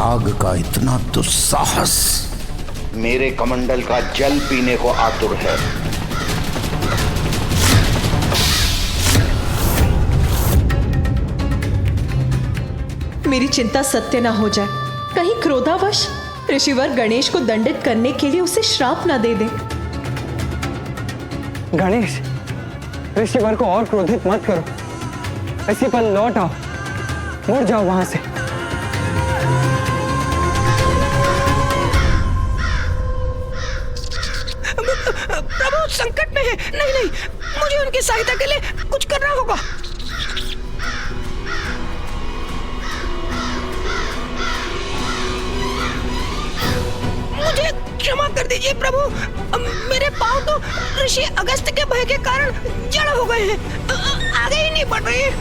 काग का इतना दुस्साहस मेरे कमंडल का जल पीने को आतुर है। मेरी चिंता सत्य ना हो जाए, कहीं क्रोधावश ऋषिवर गणेश को दंडित करने के लिए उसे श्राप ना दे दे। गणेश, ऋषिवर को और क्रोधित मत करो। इसी पर लौट आओ, मुड़ जाओ वहां से। प्रभु संकट में है। नहीं नहीं, मुझे उनकी सहायता के लिए कुछ करना होगा। मुझे क्षमा कर दीजिए प्रभु, मेरे पांव तो ऋषि अगस्त के भय के कारण जड़ हो गए हैं, आगे ही नहीं बढ़ रहे।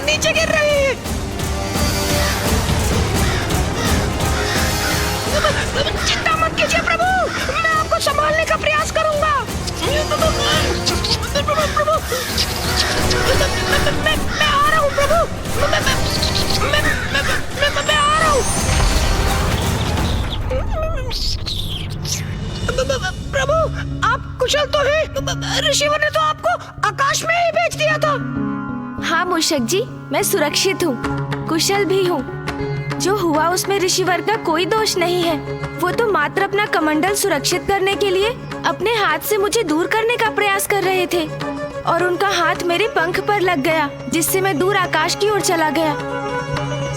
नीचे गिर रहे हैं। चिंता मत कीजिए प्रभु, मैं आपको संभालने का प्रयास करूंगा। प्रभु, मैं आ रहा हूँ प्रभु, मैं आ रहा हूँ। प्रभु, आप कुशल तो हैं? ऋषिवर ने तो आपको आकाश में ही भेज दिया था। हाँ मूषक जी, मैं सुरक्षित हूँ, कुशल भी हूँ। जो हुआ उसमें ऋषिवर का कोई दोष नहीं है। वो तो मात्र अपना कमंडल सुरक्षित करने के लिए अपने हाथ से मुझे दूर करने का प्रयास कर रहे थे और उनका हाथ मेरे पंख पर लग गया, जिससे मैं दूर आकाश की ओर चला गया।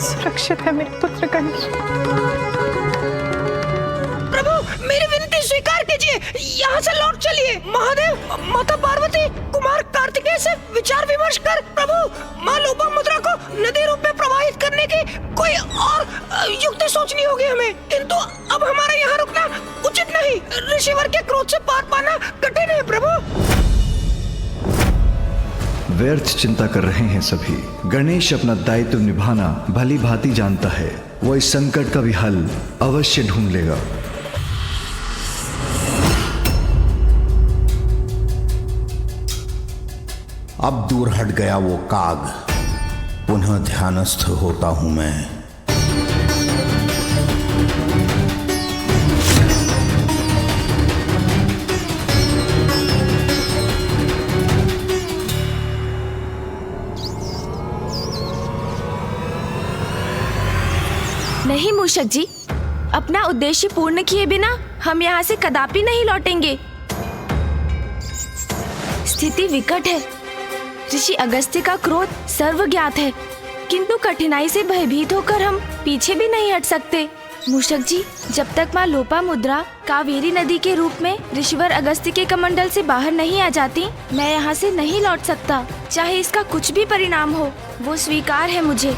सुरक्षित है मेरे पुत्र गणेश। प्रभु, मेरी विनती स्वीकार कीजिए, यहाँ से लौट चलिए। महादेव, माता पार्वती, कुमार कार्तिकेय से विचार विमर्श कर प्रभु माँ लोपामुद्रा को नदी रूप में प्रवाहित करने की कोई और युक्ति सोचनी होगी हमें, किंतु अब हमारा यहाँ रुकना उचित नहीं। ऋषिवर के क्रोध से पार पाना कठिन है प्रभु। व्यर्थ चिंता कर रहे हैं सभी। गणेश अपना दायित्व निभाना भली भांति जानता है। वो इस संकट का भी हल अवश्य ढूंढ लेगा। अब दूर हट गया वो काग, पुनः ध्यानस्थ होता हूं मैं। नहीं मूषक जी, अपना उद्देश्य पूर्ण किए बिना हम यहाँ से कदापि नहीं लौटेंगे। स्थिति विकट है। ऋषि अगस्त्य का क्रोध सर्वज्ञात है, किंतु कठिनाई से भयभीत होकर हम पीछे भी नहीं हट सकते। मूषक जी, जब तक माँ लोपामुद्रा कावेरी नदी के रूप में ऋषिवर अगस्त्य के कमंडल से बाहर नहीं आ जाती, मैं यहाँ से नहीं लौट सकता। चाहे इसका कुछ भी परिणाम हो, वो स्वीकार है मुझे।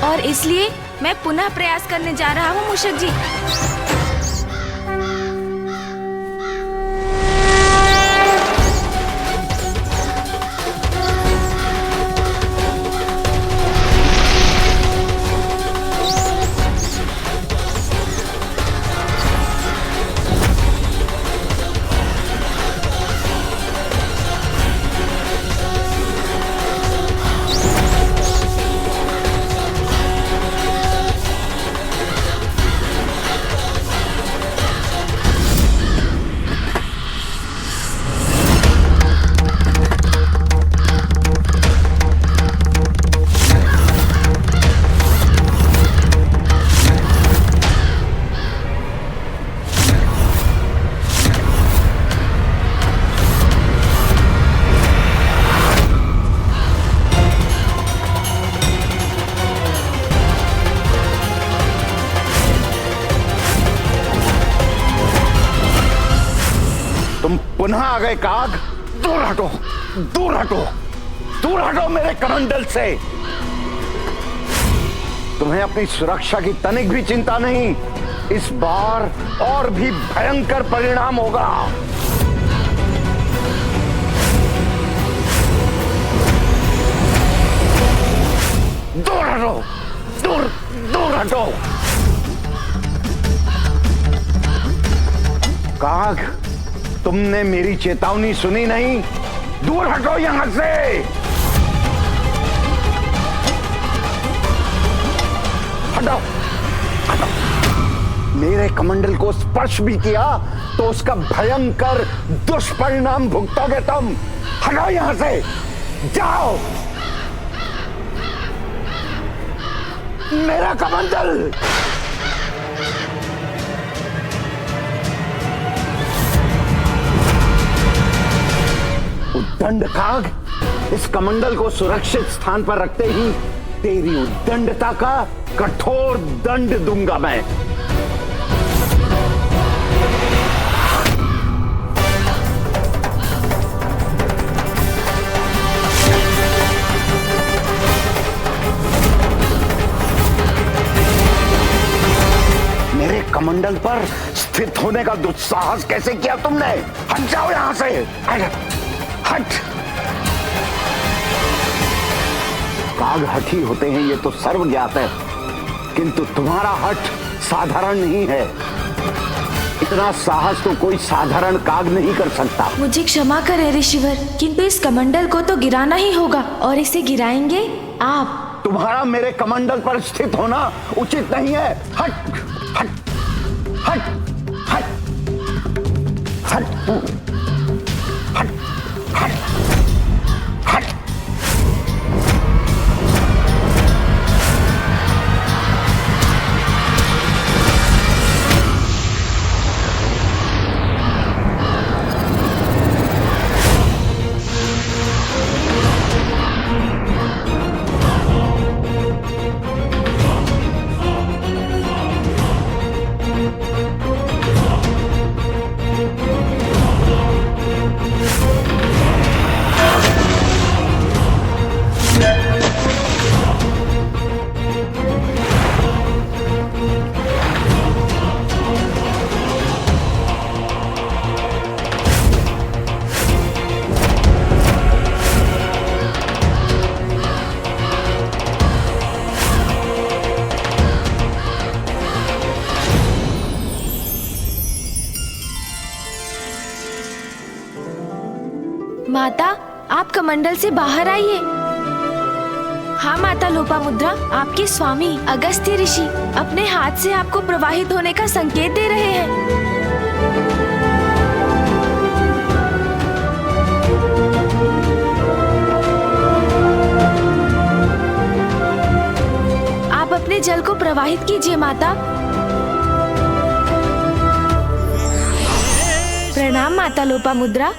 और इसलिए मैं पुनः प्रयास करने जा रहा हूँ मूषक जी। पुनः आ गए काग। दूर हटो, दूर हटो, दूर हटो मेरे कमंडल से। तुम्हें अपनी सुरक्षा की तनिक भी चिंता नहीं। इस बार और भी भयंकर परिणाम होगा। दूर हटो, दूर दूर हटो। काग, तुमने मेरी चेतावनी सुनी नहीं? दूर हटो यहां से। हटो, हटो। मेरे कमंडल को स्पर्श भी किया तो उसका भयंकर दुष्परिणाम भुगतोगे तुम। हटो यहां से, जाओ। मेरा कमंडल। उद्दंड काग, इस कमंडल को सुरक्षित स्थान पर रखते ही तेरी उद्दंडता का कठोर दंड दूंगा मैं। मेरे कमंडल पर स्थित होने का दुस्साहस कैसे किया तुमने? हट जाओ यहां से, हट। काग हठी होते हैं ये तो सर्व ज्ञात है, किंतु तुम्हारा हट साधारण नहीं है। इतना साहस तो कोई साधारण काग नहीं कर सकता। मुझे क्षमा करें ऋषिवर, किंतु इस कमंडल को तो गिराना ही होगा, और इसे गिराएंगे आप। तुम्हारा मेरे कमंडल पर स्थित होना उचित नहीं है। हट, हट, हट, हट, हट, हट, हट, हट। माता, आप कमंडल से बाहर आइए। हाँ माता लोपामुद्रा, आपके स्वामी अगस्त्य ऋषि अपने हाथ से आपको प्रवाहित होने का संकेत दे रहे हैं। आप अपने जल को प्रवाहित कीजिए माता। प्रणाम माता लोपामुद्रा।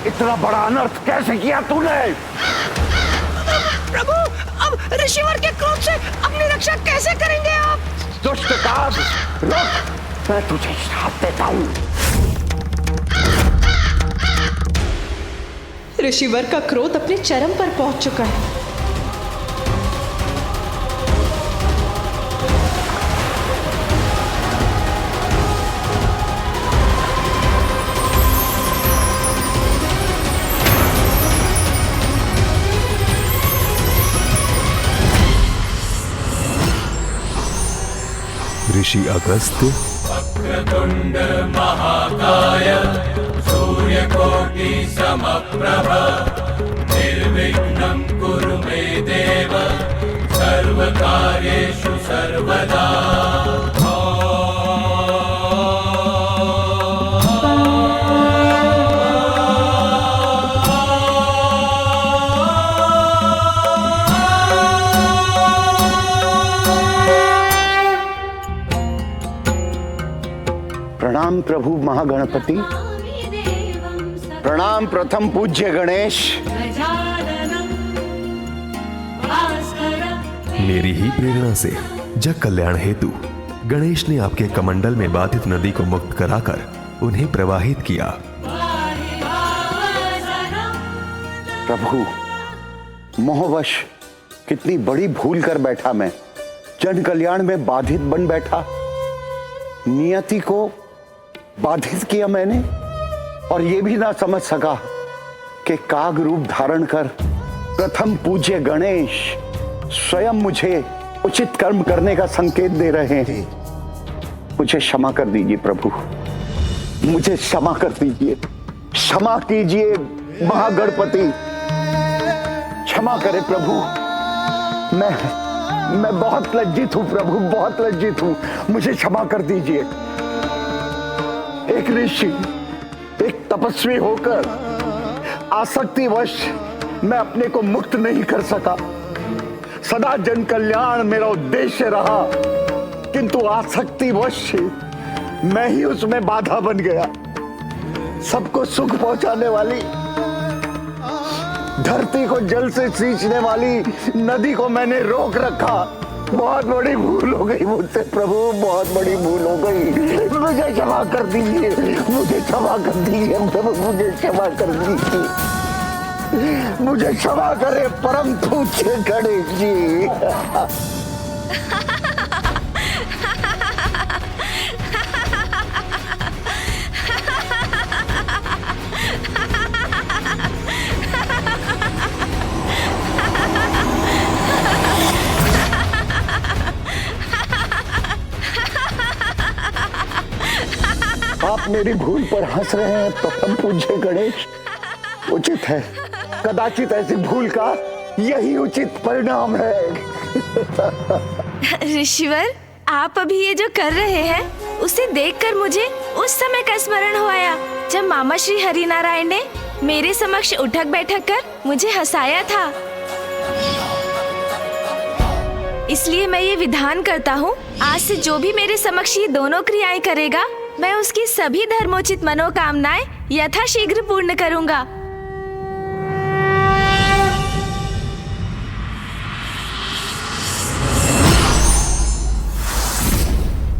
इतना बड़ा अनर्थ कैसे किया तूने? प्रभु, अब ऋषिवर के क्रोध से अपनी रक्षा कैसे करेंगे आप? दुष्ट काग, रुक, मैं तुझे श्राप देता हूँ। ऋषिवर का क्रोध अपने चरम पर पहुंच चुका है। ऋषि अगस्त्य। वक्रतुंड महाकाय सूर्यकोटि समप्रभ निर्विघ्नं कुरु मे देव सर्वकार्येषु सर्वदा। प्रणाम प्रभु महागणपति, प्रणाम प्रथम पूज्य गणेश। मेरी ही प्रेरणा से जग कल्याण हेतु गणेश ने आपके कमंडल में बाधित नदी को मुक्त कराकर उन्हें प्रवाहित किया। प्रभु, मोहवश कितनी बड़ी भूल कर बैठा मैं। जन कल्याण में बाधित बन बैठा, नियति को बाधित किया मैंने, और ये भी ना समझ सका कि काग रूप धारण कर प्रथम पूज्य गणेश स्वयं मुझे उचित कर्म करने का संकेत दे रहे हैं। मुझे क्षमा कर दीजिए प्रभु, मुझे क्षमा कर दीजिए, क्षमा कीजिए महागणपति, क्षमा करे प्रभु। मैं बहुत लज्जित हूं प्रभु, बहुत लज्जित हूं, मुझे क्षमा कर दीजिए। एक ऋषि, एक तपस्वी होकर आसक्तिवश मैं अपने को मुक्त नहीं कर सका। सदा जन कल्याण मेरा उद्देश्य रहा, किंतु आसक्तिवश मैं ही उसमें बाधा बन गया। सबको सुख पहुंचाने वाली, धरती को जल से सींचने वाली नदी को मैंने रोक रखा। बहुत बड़ी भूल हो गई मुझसे प्रभु, बहुत बड़ी भूल हो गई। मुझे क्षमा कर दीजिए, मुझे क्षमा कर दीजिए प्रभु, मुझे क्षमा कर दीजिए, मुझे क्षमा करे परम पूज्य गणेश जी। आप मेरी भूल पर हंस रहे हैं प्रथम पूज्य गणेश, उचित है। कदाचित ऐसी भूल का यही उचित परिणाम है। ऋषिवर, आप अभी ये जो कर रहे हैं उसे देखकर मुझे उस समय का स्मरण हो आया जब मामा श्री हरिनारायण ने मेरे समक्ष उठक बैठक कर मुझे हंसाया था। इसलिए मैं ये विधान करता हूँ, आज से जो भी मेरे समक्ष ये दोनों क्रियाएं करेगा, मैं उसकी सभी धर्मोचित मनोकामनाएं यथाशीघ्र पूर्ण करूंगा।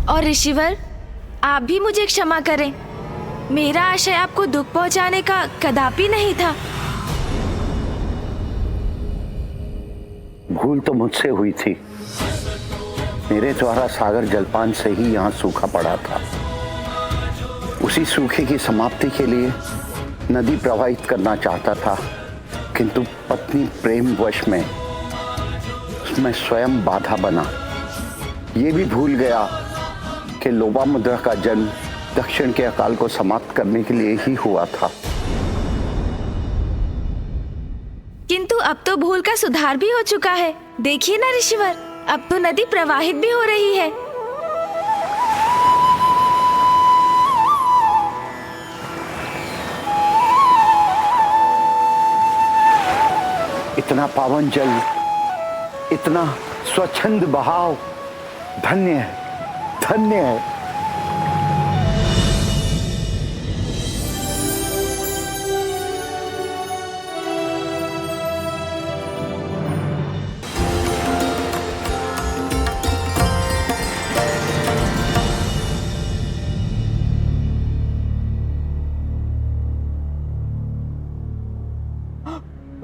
और ऋषिवर, आप भी मुझे क्षमा करें। मेरा आशय आपको दुख पहुंचाने का कदापि नहीं था। भूल तो मुझसे हुई थी। मेरे द्वारा सागर जलपान से ही यहाँ सूखा पड़ा था। उसी सूखे की समाप्ति के लिए नदी प्रवाहित करना चाहता था, किंतु पत्नी प्रेम वश में उसमें स्वयं बाधा बना। ये भी भूल गया कि लोपामुद्रा का जन्म दक्षिण के अकाल को समाप्त करने के लिए ही हुआ था। किंतु अब तो भूल का सुधार भी हो चुका है। देखिए ना ऋषिवर, अब तो नदी प्रवाहित भी हो रही है। इतना पावन जल, इतना स्वच्छंद बहाव, धन्य है, धन्य है।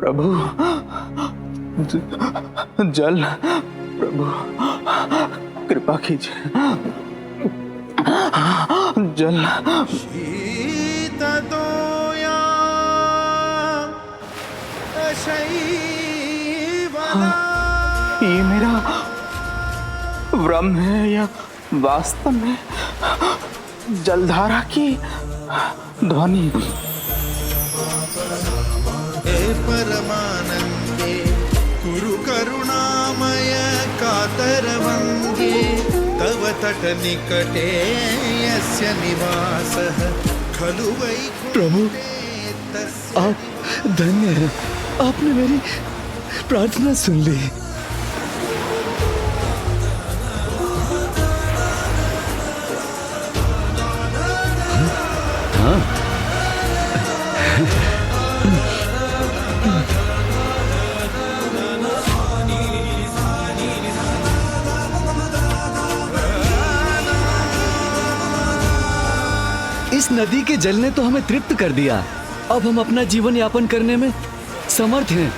प्रभु जल, प्रभु कृपा कीजिए, जल। ये मेरा भ्रम है या वास्तव में जलधारा की ध्वनि? हे परमानंदे कुरु करुणामय कातरवंदे तव तट निकटे यस्य निवासः खलु वैकुंठे प्रभु, तस्य। आप धन्य हैं, आपने मेरी प्रार्थना सुन ली। इस नदी के जल ने तो हमें तृप्त कर दिया। अब हम अपना जीवन यापन करने में समर्थ हैं।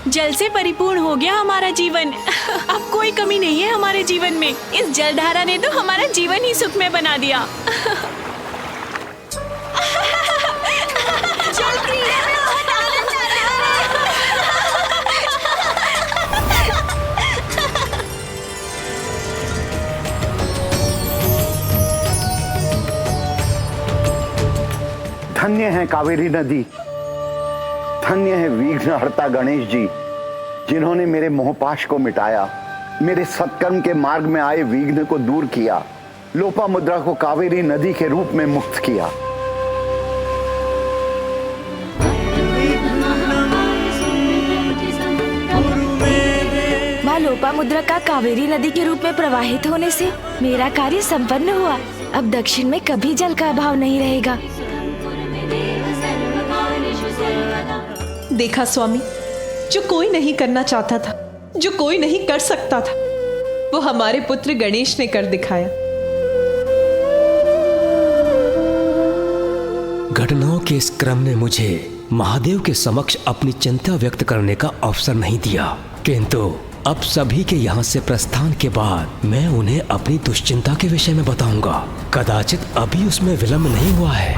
जल से परिपूर्ण हो गया हमारा जीवन। अब कोई कमी नहीं है हमारे जीवन में। इस जलधारा ने तो हमारा जीवन ही सुखमय बना दिया। जल क्रीड़ा में बहुत आनंद आ रहा है। धन्य है कावेरी नदी, धन्य है विघ्नहर्ता गणेश जी, जिन्होंने मेरे मोहपाश को मिटाया, मेरे सत्कर्म के मार्ग में आए विघ्न को दूर किया, लोपामुद्रा को कावेरी नदी के रूप में मुक्त किया। माँ लोपामुद्रा का कावेरी नदी के रूप में प्रवाहित होने से मेरा कार्य संपन्न हुआ। अब दक्षिण में कभी जल का अभाव नहीं रहेगा। देखा स्वामी, जो कोई नहीं करना चाहता था, जो कोई नहीं कर सकता था, वो हमारे पुत्र गणेश ने कर दिखाया। घटनाओं के इस क्रम ने मुझे महादेव के समक्ष अपनी चिंता व्यक्त करने का अवसर नहीं दिया, किंतु अब सभी के यहाँ से प्रस्थान के बाद मैं उन्हें अपनी दुश्चिंता के विषय में बताऊंगा। कदाचित अभी उसमें विलंब नहीं हुआ है।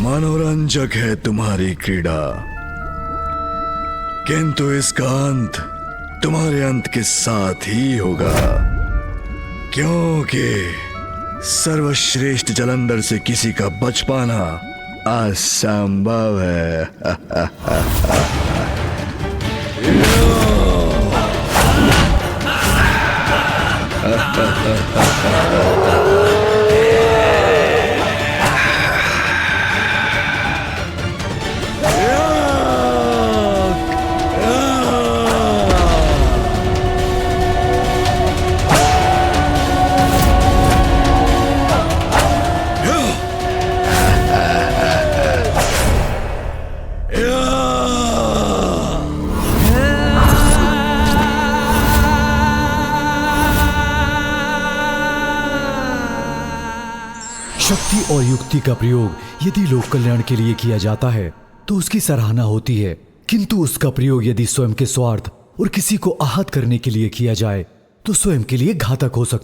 मनोरंजक है तुम्हारी क्रीड़ा, किंतु इसका अंत तुम्हारे अंत के साथ ही होगा, क्योंकि सर्वश्रेष्ठ जलंधर से किसी का बच पाना असंभव है। और युक्ति का प्रयोग यदि लोक कल्याण के लिए किया जाता है तो उसकी सराहना होती है, किंतु उसका प्रयोग यदि स्वयं के स्वार्थ और किसी को आहत करने के लिए किया जाए तो स्वयं के लिए घातक हो सकता है।